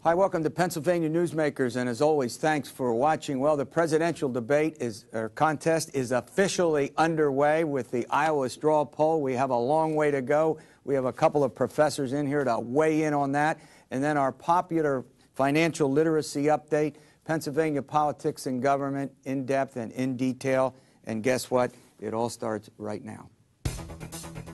Hi, welcome to Pennsylvania Newsmakers, and as always, thanks for watching. Well, the presidential contest is officially underway with the Iowa straw poll. We have a long way to go. We have a couple of professors in here to weigh in on that, and then our popular financial literacy update, Pennsylvania politics and government, in depth and in detail. And guess what? It all starts right now.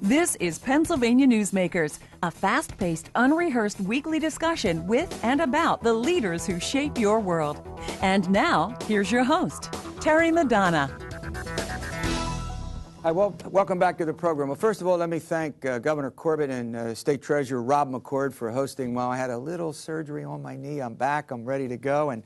This is Pennsylvania Newsmakers, a fast-paced, unrehearsed weekly discussion with and about the leaders who shape your world. And now, here's your host, Terry Madonna. Hi, well, welcome back to the program. Well, first of all, let me thank Governor Corbett and State Treasurer Rob McCord for hosting. Well, I had a little surgery on my knee. I'm back. I'm ready to go. And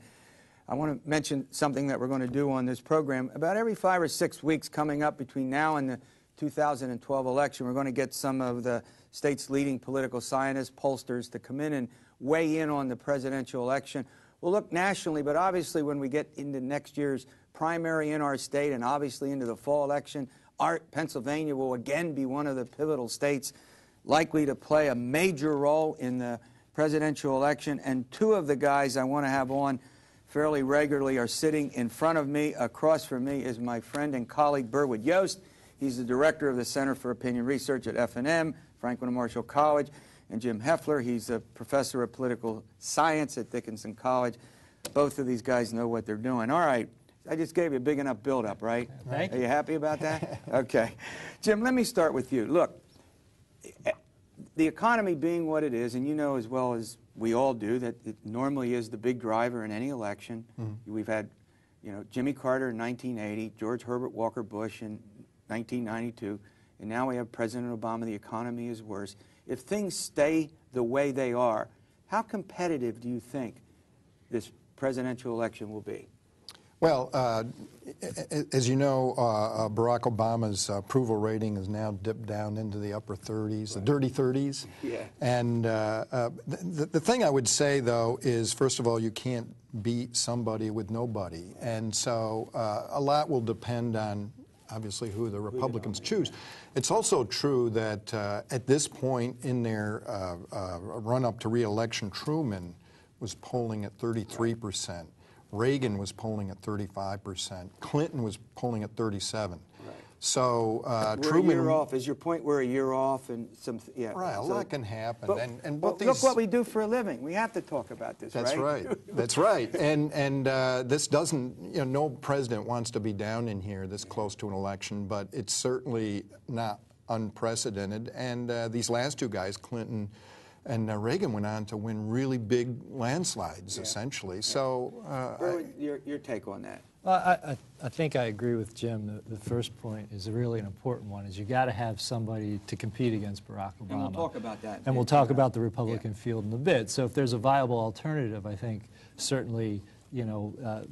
I want to mention something that we're going to do on this program. About every 5 or 6 weeks coming up between now and the 2012 election, we're going to get some of the state's leading political scientists, pollsters, to come in and weigh in on the presidential election. We'll look nationally, but obviously when we get into next year's primary in our state and obviously into the fall election, Pennsylvania will again be one of the pivotal states likely to play a major role in the presidential election. And two of the guys I want to have on fairly regularly are sitting in front of me. Across from me is my friend and colleague Burwood Yost. He's the director of the Center for Opinion Research at F&M, Franklin and Marshall College. And Jim Heffler, he's a professor of political science at Dickinson College. Both of these guys know what they're doing. All right. I just gave you a big enough build-up, right? Thank you. Are you happy about that? Okay. Jim, let me start with you. Look, the economy being what it is, and you know as well as we all do that it normally is the big driver in any election. We've had, Jimmy Carter in 1980, George Herbert Walker Bush in 1992, and now we have President Obama. The economy is worse. If things stay the way they are, how competitive do you think this presidential election will be? Well, as you know, Barack Obama's approval rating has now dipped down into the upper 30s, the dirty 30s. Yeah. And the thing I would say, though, is, first of all, you can't beat somebody with nobody. And so a lot will depend on, obviously, who the Republicans choose. It's also true that at this point in their run-up to re-election, Truman was polling at 33%. Reagan was polling at 35%. Clinton was polling at 37%. Right. So Truman, a year off. Is your point we're a year off and some? Yeah. Right. A lot can happen. But look what we do for a living. We have to talk about this. That's right. That's right. And this doesn't. No president wants to be down in here this close to an election, but it's certainly not unprecedented. And these last two guys, Clinton and Reagan, went on to win really big landslides, essentially. So, your take on that? Well, I think I agree with Jim. The first point is really an important one, is you got to have somebody to compete against Barack Obama. And we'll talk about that. And we'll talk about the Republican field in a bit. So if there's a viable alternative, I think certainly,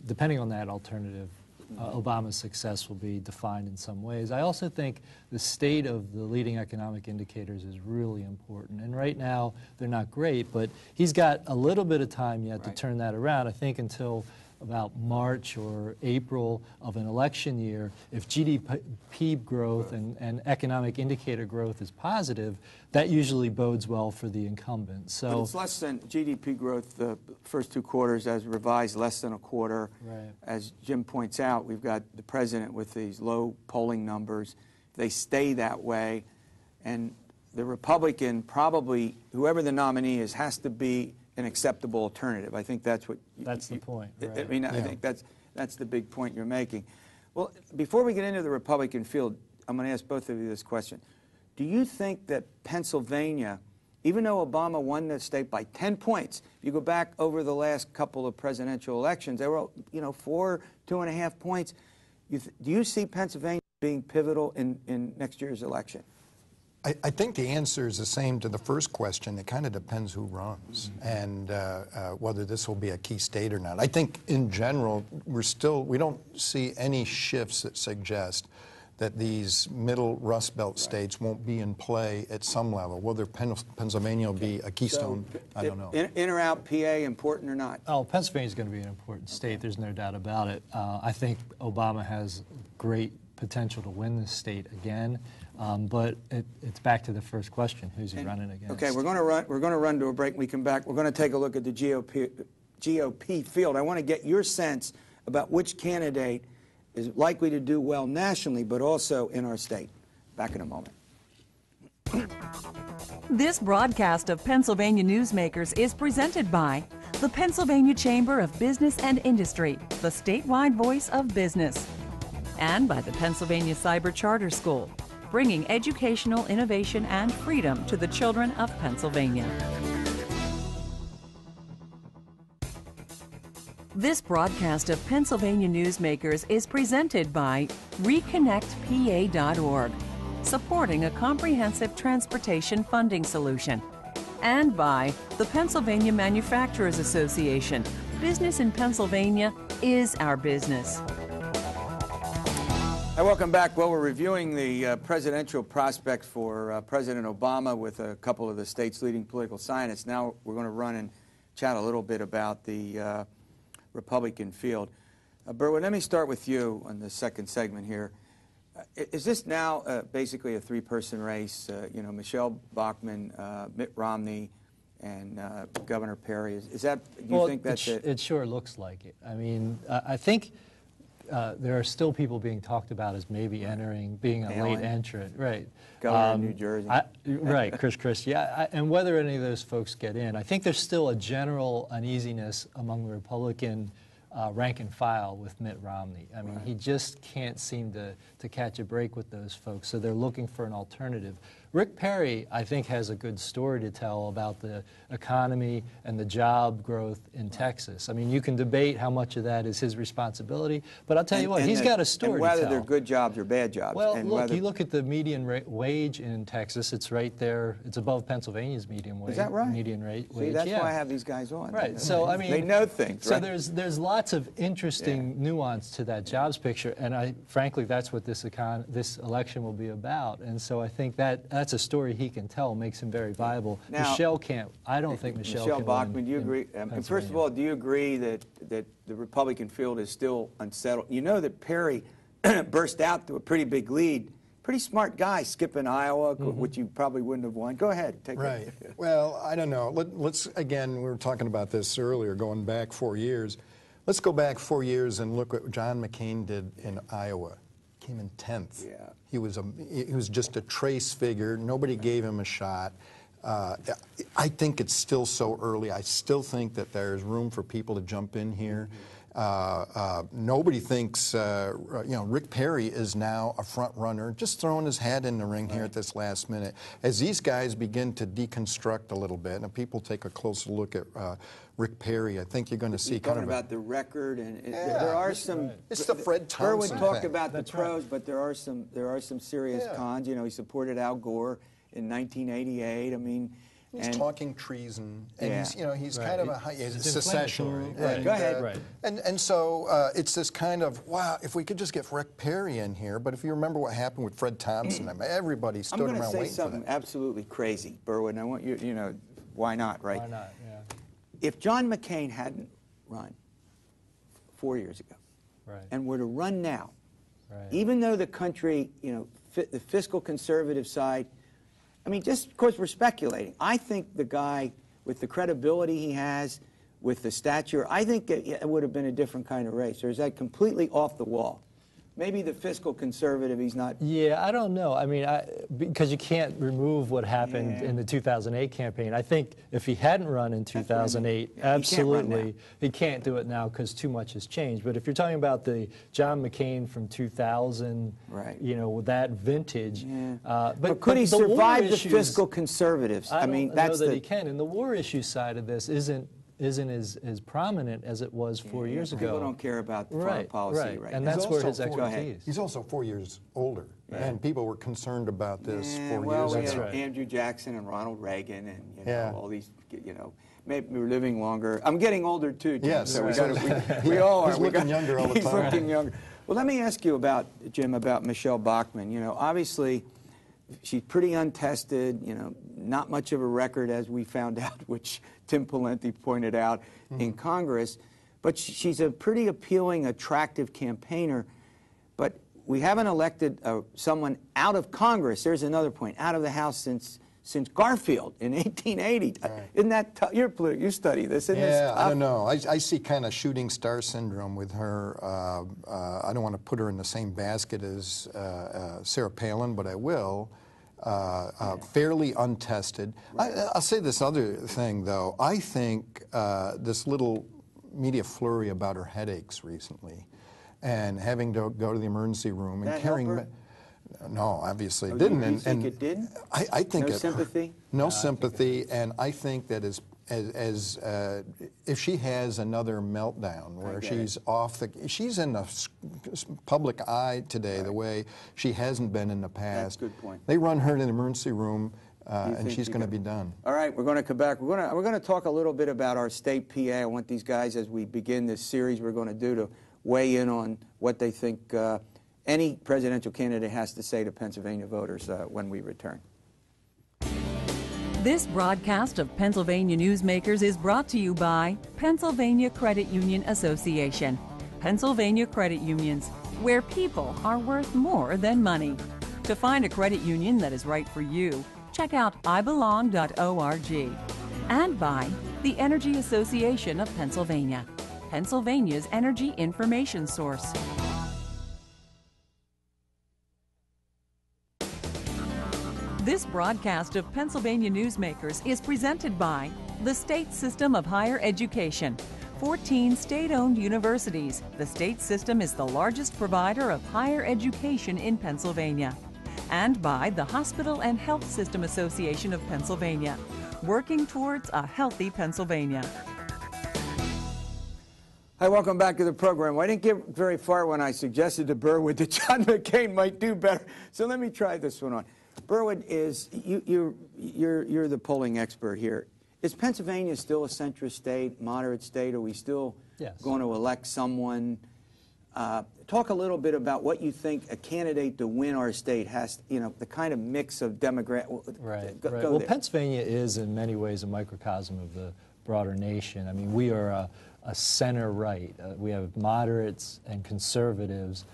depending on that alternative, Obama's success will be defined in some ways. I also think the state of the leading economic indicators is really important. And right now, they're not great, but he's got a little bit of time yet to turn that around. I think until about March or April of an election year, if GDP growth and economic indicator growth is positive, that usually bodes well for the incumbent. So but it's less than GDP growth the first 2 quarters as revised, less than a quarter. Right. As Jim points out, we've got the president with these low polling numbers. They stay that way, and the Republican, probably whoever the nominee is, has to be an acceptable alternative. I think that's what. That's the point. Right. I mean, I think that's the big point you're making. Well, before we get into the Republican field, I'm going to ask both of you this question. Do you think that Pennsylvania, even though Obama won the state by 10 points, if you go back over the last couple of presidential elections, they were, 4, 2.5 points. Do you see Pennsylvania being pivotal in next year's election? I think the answer is the same to the first question. It kind of depends who runs and whether this will be a key state or not. I think in general, we don't see any shifts that suggest that these middle Rust Belt states won't be in play at some level. Whether Pennsylvania will be a keystone, I don't know. In or out, PA, important or not? Oh, Pennsylvania's going to be an important state. There's no doubt about it. I think Obama has great potential to win this state again. But it's back to the first question: who's he running against? Okay, we're going to run to a break. When we come back, we're going to take a look at the GOP field. I want to get your sense about which candidate is likely to do well nationally, but also in our state. Back in a moment. This broadcast of Pennsylvania Newsmakers is presented by the Pennsylvania Chamber of Business and Industry, the statewide voice of business, and by the Pennsylvania Cyber Charter School, bringing educational innovation and freedom to the children of Pennsylvania. This broadcast of Pennsylvania Newsmakers is presented by ReconnectPA.org, supporting a comprehensive transportation funding solution, and by the Pennsylvania Manufacturers Association. Business in Pennsylvania is our business. Hi, welcome back. Well, we're reviewing the presidential prospects for President Obama with a couple of the state's leading political scientists. Now we're going to run and chat a little bit about the Republican field. Berwin, let me start with you on the second segment here. Is this now basically a three-person race? You know, Michelle Bachmann, Mitt Romney, and Governor Perry. Is that? Do you think that's it? It sure looks like it. I mean, I think there are still people being talked about as maybe being a late entrant, right? Governor of New Jersey. Right, Chris Christie. Yeah, and whether any of those folks get in, I think there's still a general uneasiness among the Republican rank and file with Mitt Romney. I mean, he just can't seem to catch a break with those folks, so they're looking for an alternative. Rick Perry, I think, has a good story to tell about the economy and the job growth in Texas. I mean, you can debate how much of that is his responsibility, but I'll tell you what, he's got a story to tell. And whether they're good jobs or bad jobs. Well, and look, you look at the median wage in Texas, it's right there. It's above Pennsylvania's median wage. Is that right? Median wage. See, that's why I have these guys on. Right, so I mean... They know things, So right? there's lots of interesting nuance to that jobs picture, and frankly, that's what this election will be about. And so I think that's a story he can tell, makes him very viable. Now, Michelle can't. I don't think Michelle can Bachmann, win do you agree? First of all, do you agree that the Republican field is still unsettled? You know that Perry burst out to a pretty big lead. Pretty smart guy, skipping Iowa, which you probably wouldn't have won. Go ahead. Take it. Well, I don't know. Let's, again, we were talking about this earlier, going back 4 years. Let's go back 4 years and look what John McCain did in Iowa. Came in 10th. Yeah. He was just a trace figure. Nobody gave him a shot. I think it's still so early. I still think that there's room for people to jump in here. Nobody thinks, Rick Perry is now a front runner, just throwing his hat in the ring here at this last minute. As these guys begin to deconstruct a little bit, and people take a closer look at Rick Perry, I think you're going to see kind of about the record, and there are some. It's the Fred Thompson Berwin talked about the pros, but there are some serious cons. You know, he supported Al Gore in 1988. I mean. He's talking treason, and he's kind of a secession. Right. Go ahead. And so it's this kind of, wow, if we could just get Rick Perry in here, but if you remember what happened with Fred Thompson, I mean, everybody stood around waiting for that. I'm going to say something absolutely crazy, Berwin. I want you, why not, right? Why not, yeah. If John McCain hadn't run 4 years ago and were to run now, even though the country, the fiscal conservative side, I mean, just, of course, we're speculating. I think the guy, with the credibility he has, with the stature, I think it would have been a different kind of race. Or is that completely off the wall? Maybe the fiscal conservative, he's not... Yeah, I don't know. I mean, because you can't remove what happened in the 2008 campaign. I think if he hadn't run in 2008, absolutely, he can't do it now because too much has changed. But if you're talking about the John McCain from 2000, with that vintage... But could he survive the fiscal conservatives? I mean, that's know that he can. And the war issue side of this isn't as prominent as it was 4 years ago. People don't care about foreign policy right and now. that's where his expertise. He's also 4 years older, and people were concerned about this 4 years ago. That's right. Andrew Jackson and Ronald Reagan and all these, maybe we're living longer. I'm getting older too, Jim, yes, so we all are. He's looking younger all the time. He's looking younger. Well, let me ask you about, Jim, about Michelle Bachmann. Obviously, she's pretty untested, not much of a record, as we found out, which Tim Pawlenty pointed out in Congress. But she's a pretty appealing, attractive campaigner. But we haven't elected someone out of Congress. There's another point, out of the House since Garfield in 1880. Right. Isn't that tough? You study this. Isn't this tough? I don't know. I see kind of shooting star syndrome with her. I don't want to put her in the same basket as Sarah Palin, but I will. Fairly untested. Right. I'll say this other thing, though. I think this little media flurry about her headaches recently and having to go to the emergency room and carrying... No, obviously it didn't. You think it didn't? I think no sympathy? No sympathy, and I think that if she has another meltdown where she's she's in the public eye today the way she hasn't been in the past. That's a good point. They run her to the emergency room, and she's going to be done. All right, we're going to come back. We're going to talk a little bit about our state PA. I want these guys, as we begin this series we're going to do, to weigh in on what they think any presidential candidate has to say to Pennsylvania voters when we return. This broadcast of Pennsylvania Newsmakers is brought to you by Pennsylvania Credit Union Association. Pennsylvania Credit Unions, where people are worth more than money. To find a credit union that is right for you, check out ibelong.org. And by the Energy Association of Pennsylvania, Pennsylvania's energy information source. This broadcast of Pennsylvania Newsmakers is presented by the State System of Higher Education. 14 state-owned universities. The state system is the largest provider of higher education in Pennsylvania. And by the Hospital and Health System Association of Pennsylvania, working towards a healthy Pennsylvania. Hi, welcome back to the program. Well, I didn't get very far when I suggested to Burwood that John McCain might do better. So let me try this one on. Burwood, you're the polling expert here. Is Pennsylvania still a centrist state, moderate state? Are we still going to elect someone? Talk a little bit about what you think a candidate to win our state has, the kind of mix of demographic. Right. Well, Pennsylvania is in many ways a microcosm of the broader nation. I mean, we are a center-right. We have moderates and conservatives.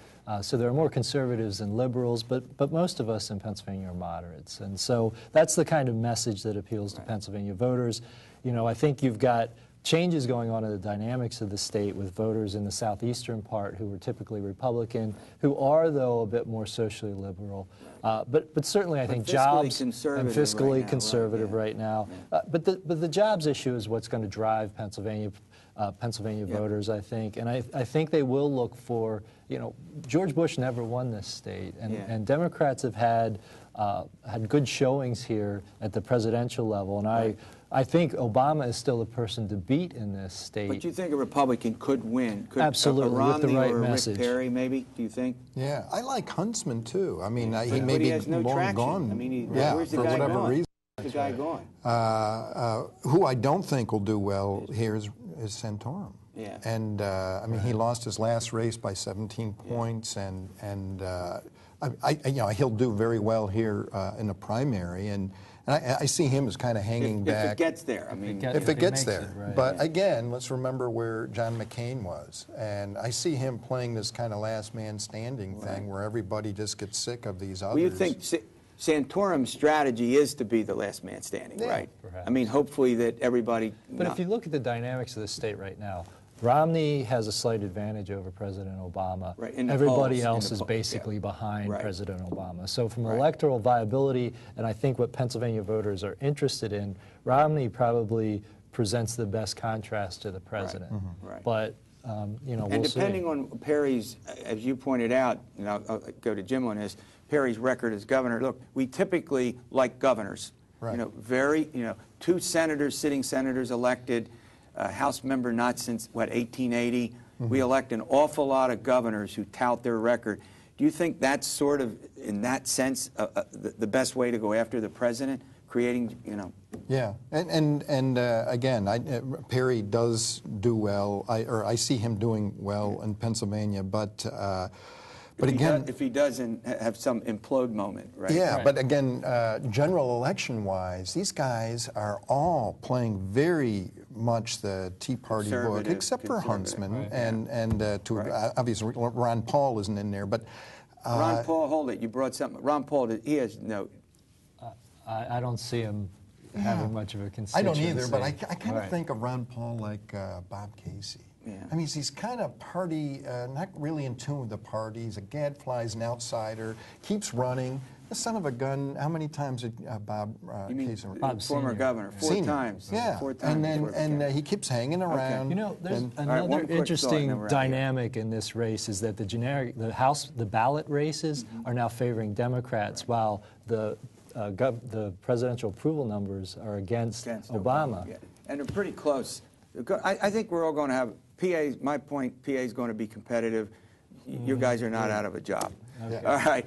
So there are more conservatives than liberals, but most of us in Pennsylvania are moderates. And so that's the kind of message that appeals to Pennsylvania voters. I think you've got changes going on in the dynamics of the state with voters in the southeastern part who were typically Republican, who are, though, a bit more socially liberal. But certainly I think jobs and fiscally conservative right now. But the jobs issue is what's going to drive Pennsylvania voters, I think. And I think they will look for, George Bush never won this state, and Democrats have had good showings here at the presidential level, and I think Obama is still the person to beat in this state. But you think a Republican could win? Absolutely, with the right message. Rick Perry, maybe, do you think? Yeah, I like Huntsman, too. I mean, he may be long gone. I mean, where's the for guy whatever going? reason. Where's the guy going? Who I don't think will do well here is Santorum. Yeah. And, I mean, he lost his last race by 17 points, and he'll do very well here in the primary, and I see him as kind of hanging back. If it gets there, I mean. If it gets there. But again, let's remember where John McCain was. And I see him playing this kind of last man standing thing where everybody just gets sick of these others. Well, you think Santorum's strategy is to be the last man standing, right? Perhaps. I mean, hopefully that everybody... But if you look at the dynamics of the state right now, Romney has a slight advantage over President Obama. Right. Everybody else is basically behind President Obama. So from electoral viability, and I think what Pennsylvania voters are interested in, Romney probably presents the best contrast to the president. But, and depending on Perry's, as you pointed out, and I'll go to Jim on this, Perry's record as governor, look, we typically like governors. Two sitting senators elected, House member not since, 1880. We elect an awful lot of governors who tout their record. Do you think that's sort of, in that sense, the best way to go after the president, creating, Yeah, and again, Perry does do well, I see him doing well in Pennsylvania, but again, if he doesn't have some implode moment, right? Yeah, but again, general election-wise, these guys are all playing very much the Tea Party book, except for Huntsman, and obviously Ron Paul isn't in there. But Ron Paul, hold it. You brought something. Ron Paul, he has no. I don't see him having much of a I constituency. don't either, but I kind of think of Ron Paul like Bob Casey. Yeah. I mean, he's kind of party, not really in tune with the party. He's a gadfly, he's an outsider, keeps running. The son of a gun. How many times did Bob Casey? Bob former Senior. governor, 4 times. Yeah, 4 times. and he keeps hanging around. You know, there's All right, another one quick thought, interesting and then we're out of here. dynamic in this race is that the ballot races are now favoring Democrats, while the presidential approval numbers are against Obama. Yeah. And they're pretty close. I think we're all going to have PA's. My point, PA is going to be competitive. You guys are not out of a job. Okay. All right.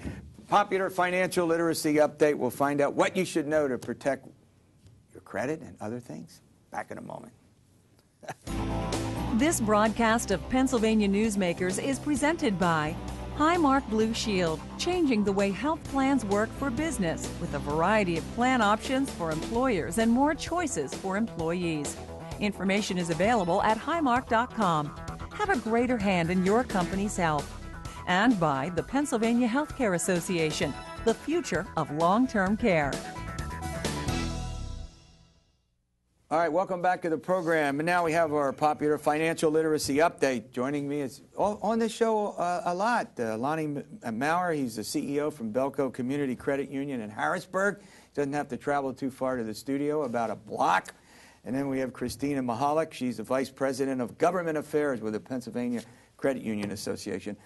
Popular financial literacy update. We'll find out what you should know to protect your credit and other things. Back in a moment. This broadcast of Pennsylvania Newsmakers is presented by Highmark Blue Shield, changing the way health plans work for business with a variety of plan options for employers and more choices for employees. Information is available at highmark.com. Have a greater hand in your company's health. And by the Pennsylvania Healthcare Association, the future of long-term care. All right, welcome back to the program. And now we have our popular financial literacy update. Joining me is on this show a lot. Lonnie Maurer, he's the CEO from Belco Community Credit Union in Harrisburg. Doesn't have to travel too far to the studio, about a block. And then we have Christina Mahalik. She's the Vice President of Government Affairs with the Pennsylvania Credit Union Association.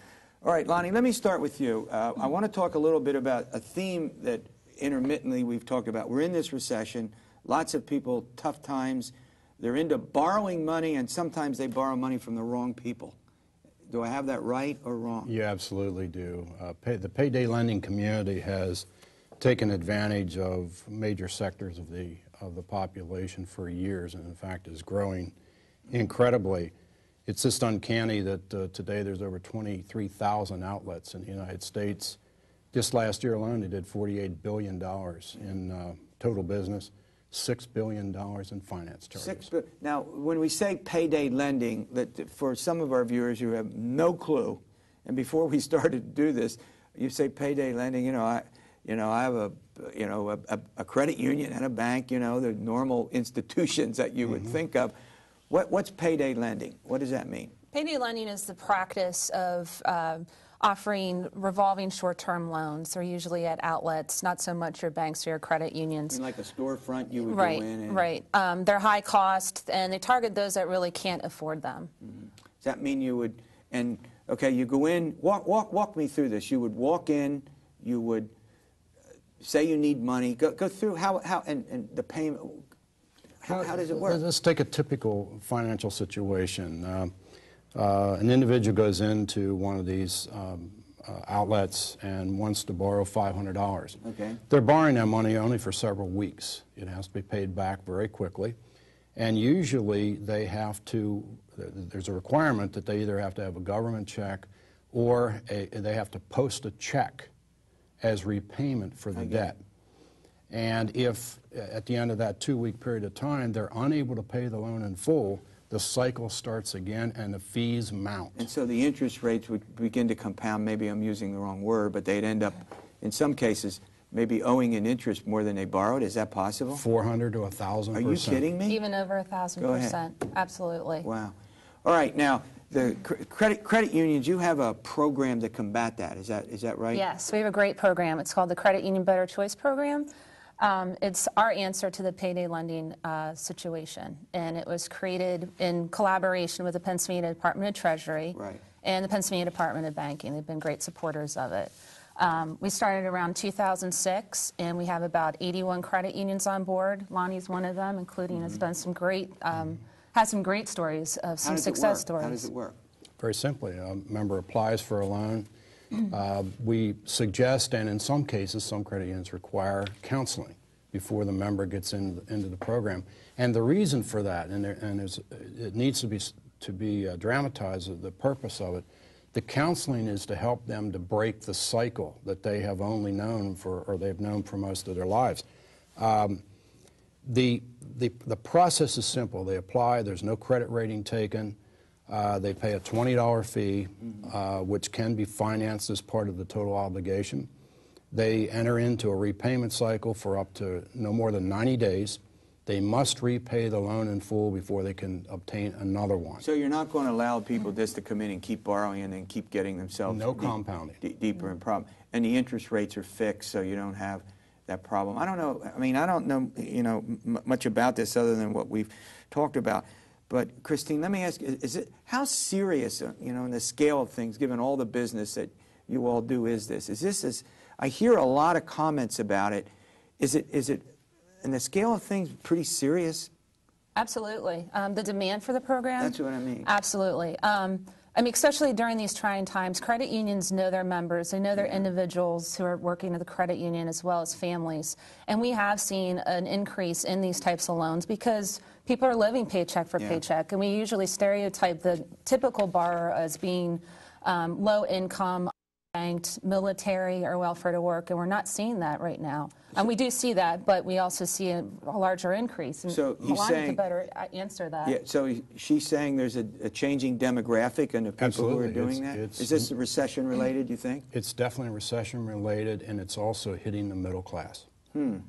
All right, Lonnie, let me start with you. I want to talk a little bit about a theme that intermittently we've talked about. We're in this recession. Lots of people, tough times. They're into borrowing money, and sometimes they borrow money from the wrong people. Do I have that right or wrong? You absolutely do. The payday lending community has taken advantage of major sectors of the population for years, and in fact is growing incredibly. It's just uncanny that today there's over 23,000 outlets in the United States. Just last year alone, they did $48 billion in total business, $6 billion in finance charges. Now, when we say payday lending, that for some of our viewers who have no clue, and before we started to do this, you say payday lending. I have a credit union and a bank. The normal institutions that you would think of. What's payday lending? What does that mean? Payday lending is the practice of offering revolving short-term loans. They're usually at outlets, not so much your banks or your credit unions. Like a storefront, you would right, go in and... Right. They're high cost, and they target those that really can't afford them. Mm-hmm. Does that mean you would... And, okay, you go in... Walk me through this. You would walk in, you would say you need money. Go through how and the payment... How does it work? Let's take a typical financial situation. An individual goes into one of these outlets and wants to borrow $500. Okay. They're borrowing that money only for several weeks. It has to be paid back very quickly. And usually they have to, there's a requirement that they either have to have a government check or they have to post a check as repayment for the debt. And if at the end of that 2-week period of time they're unable to pay the loan in full, the cycle starts again and the fees mount. And so the interest rates would begin to compound. Maybe I'm using the wrong word, but they'd end up, in some cases, maybe owing an interest more than they borrowed. Is that possible? 400 to 1,000%. Are you kidding me? Even over 1,000%. Absolutely. Wow. All right. Now, the credit unions, you have a program to combat that. Is that right? Yes, we have a great program. It's called the Credit Union Better Choice Program. It's our answer to the payday lending situation, and it was created in collaboration with the Pennsylvania Department of Treasury and the Pennsylvania Department of Banking. They've been great supporters of it. We started around 2006, and we have about 81 credit unions on board. Lonnie's one of them, including has done some great, has some great stories of some success stories. How does it work? Very simply, a member applies for a loan. We suggest, and in some cases, some credit unions require counseling before the member gets into the program. And the reason for that, and it needs to be dramatized, the purpose of it, the counseling is to help them to break the cycle that they have only known for, or they've known for most of their lives. The process is simple. They apply. There's no credit rating taken. They pay a $20 fee, which can be financed as part of the total obligation. They enter into a repayment cycle for up to no more than 90 days. They must repay the loan in full before they can obtain another one. So you're not going to allow people just to come in and keep borrowing and then keep getting themselves compounding. Deeper in problem. And the interest rates are fixed, so you don't have that problem. I don't know. I mean, I don't know, much about this other than what we've talked about. But Christine, let me ask you: how serious, in the scale of things, given all the business that you all do, is this? I hear a lot of comments about it. Is it, in the scale of things, pretty serious? Absolutely. The demand for the program. That's what I mean. Absolutely. I mean, especially during these trying times, credit unions know their members. They know their individuals who are working at the credit union as well as families. And we have seen an increase in these types of loans because people are living paycheck for paycheck. And we usually stereotype the typical borrower as being low income, banked, military, or welfare to work, and we're not seeing that right now. And we do see that, but we also see a larger increase. And so he's Melania saying, could better answer that. Yeah. So she's saying there's a changing demographic and the people Absolutely. who are doing that. Is this recession related? You think? It's definitely recession related, and it's also hitting the middle class. All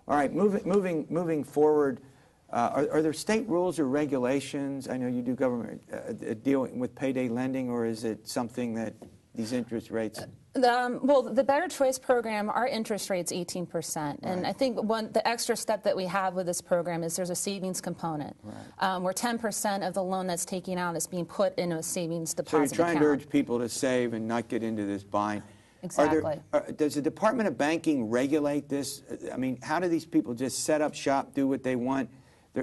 right. Moving forward. Are there state rules or regulations? I know you do government dealing with payday lending, or is it something that these interest rates? Well, the Better Choice program, our interest rate's 18%. And I think the extra step that we have with this program is there's a savings component, where 10% of the loan that's taken out is being put into a savings deposit account. So you're trying to urge people to save and not get into this bind. Exactly. Does the Department of Banking regulate this? I mean, how do these people just set up shop, do what they want?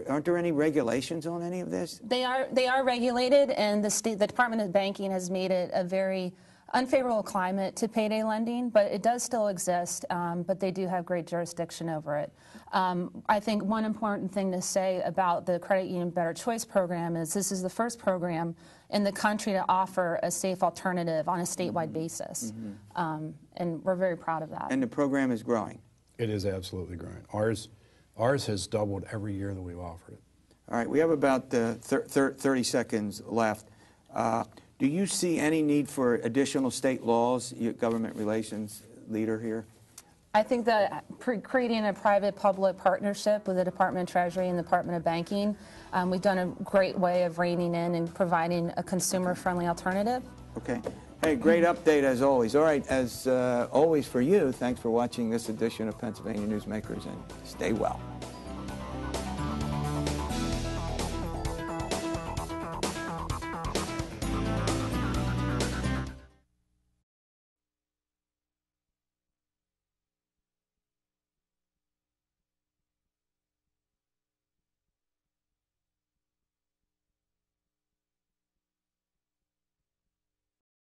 Aren't there any regulations on any of this? They are regulated, and the Department of Banking has made it a very unfavorable climate to payday lending, but it does still exist, but they do have great jurisdiction over it. I think one important thing to say about the Credit Union Better Choice program is this is the first program in the country to offer a safe alternative on a statewide basis, and we're very proud of that. And the program is growing? It is absolutely growing. Ours has doubled every year that we've offered it. All right, we have about 30 seconds left. Do you see any need for additional state laws, your government relations leader here? I think that creating a private-public partnership with the Department of Treasury and the Department of Banking, we've done a great way of reining in and providing a consumer-friendly alternative. Okay. Hey, great update as always. All right, as always for you, thanks for watching this edition of Pennsylvania Newsmakers, and stay well.